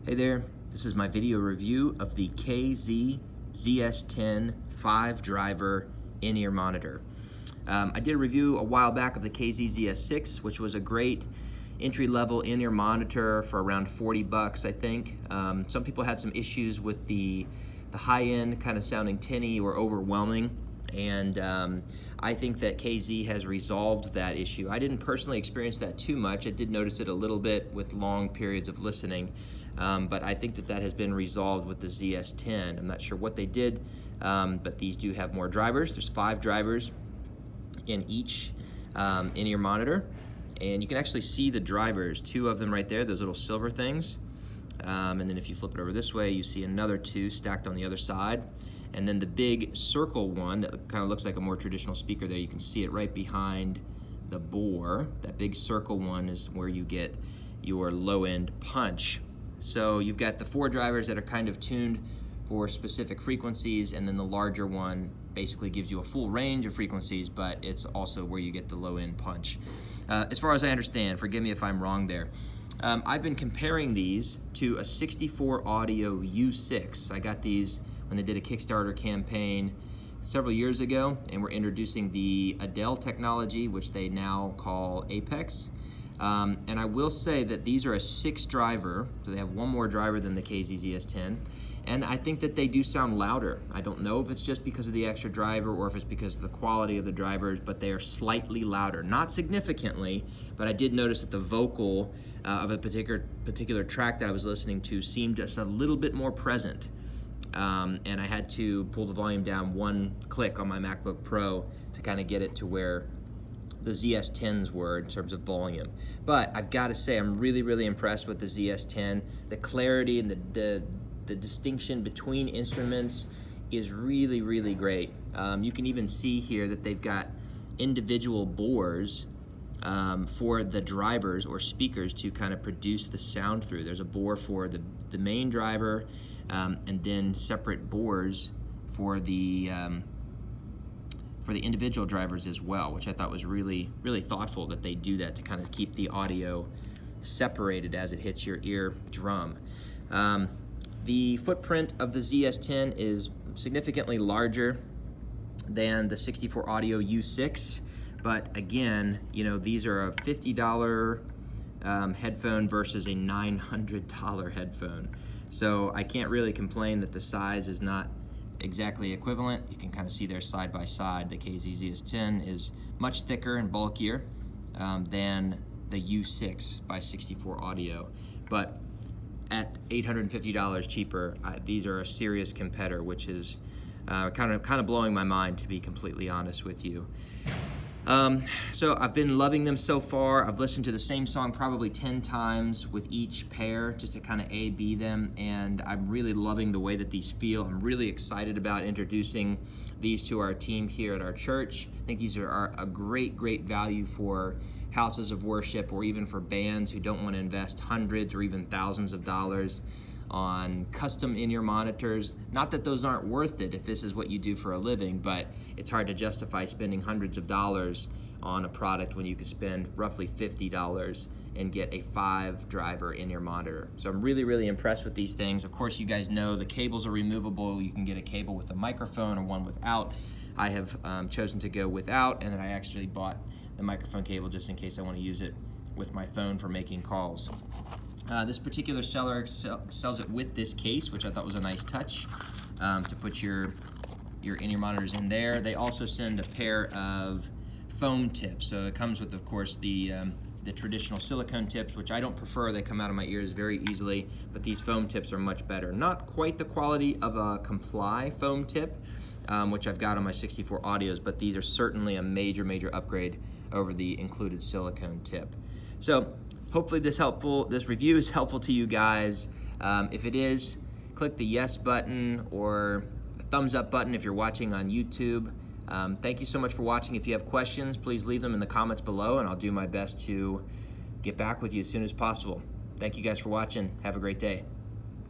Hey there, this is my video review of the ZS10 5-driver in-ear monitor. I did a review a while back of the ZS6, which was a great entry-level in-ear monitor for around 40 bucks, I think. Some people had some issues with the high-end kind of sounding tinny or overwhelming, and I think that KZ has resolved that issue. I didn't personally experience that too much. I did notice it a little bit with long periods of listening, but I think that has been resolved with the ZS10. I'm not sure what they did, but these do have more drivers. There's 5 drivers in each in-ear monitor, and you can actually see the drivers, 2 of them right there, those little silver things. And then if you flip it over this way, you see another 2 stacked on the other side. And then the big circle one that kind of looks like a more traditional speaker there, you can see it right behind the bore. That big circle one is where you get your low-end punch. So you've got the 4 drivers that are kind of tuned for specific frequencies, and then the larger one basically gives you a full range of frequencies, but it's also where you get the low-end punch. As far as I understand, forgive me if I'm wrong there, I've been comparing these to a 64 Audio U6. I got these when they did a Kickstarter campaign several years ago, and we're introducing the Adele technology, which they now call Apex. And I will say that these are a 6 driver, so they have 1 more driver than the ZS10, and I think that they do sound louder. I don't know if it's just because of the extra driver or if it's because of the quality of the drivers, but they are slightly louder. Not significantly, but I did notice that the vocal of a particular track that I was listening to seemed just a little bit more present. And I had to pull the volume down 1 click on my MacBook Pro to kind of get it to where the ZS10s were in terms of volume. But I've got to say, I'm really impressed with the ZS10. The clarity and the distinction between instruments is really great. You can even see here that they've got individual bores for the drivers or speakers to kind of produce the sound through. There's a bore for the main driver, and then separate bores for the individual drivers as well, which I thought was really thoughtful that they do that to kind of keep the audio separated as it hits your eardrum. The footprint of the ZS10 is significantly larger than the 64 Audio U6, but again, you know, these are a $50 headphone versus a $900 headphone. So I can't really complain that the size is not exactly equivalent. You can kind of see there side by side. The ZS10 is much thicker and bulkier than the U6 by 64 Audio, but at $850 cheaper, these are a serious competitor, which is kind of blowing my mind, to be completely honest with you. So I've been loving them so far. I've listened to the same song probably 10 times with each pair just to kind of A/B them, and I'm really loving the way that these feel. I'm really excited about introducing these to our team here at our church. I think these are a great value for houses of worship, or even for bands who don't want to invest hundreds or even thousands of dollars on custom in-ear monitors. Not that those aren't worth it if this is what you do for a living, but it's hard to justify spending hundreds of dollars on a product when you could spend roughly $50 and get a 5-driver in-ear monitor. So I'm really impressed with these things. Of course, you guys know the cables are removable. You can get a cable with a microphone or one without. I have chosen to go without, and then I actually bought the microphone cable just in case I want to use it with my phone for making calls. This particular seller sells it with this case, which I thought was a nice touch, to put your in-ear monitors in there. They also send a pair of foam tips. So it comes with, of course, the traditional silicone tips, which I don't prefer. They come out of my ears very easily, but these foam tips are much better. Not quite the quality of a Comply foam tip, which I've got on my 64 Audios, but these are certainly a major upgrade over the included silicone tip. So hopefully this review is helpful to you guys. If it is, click the yes button or the thumbs up button if you're watching on YouTube. Thank you so much for watching. If you have questions, please leave them in the comments below, and I'll do my best to get back with you as soon as possible. Thank you guys for watching. Have a great day.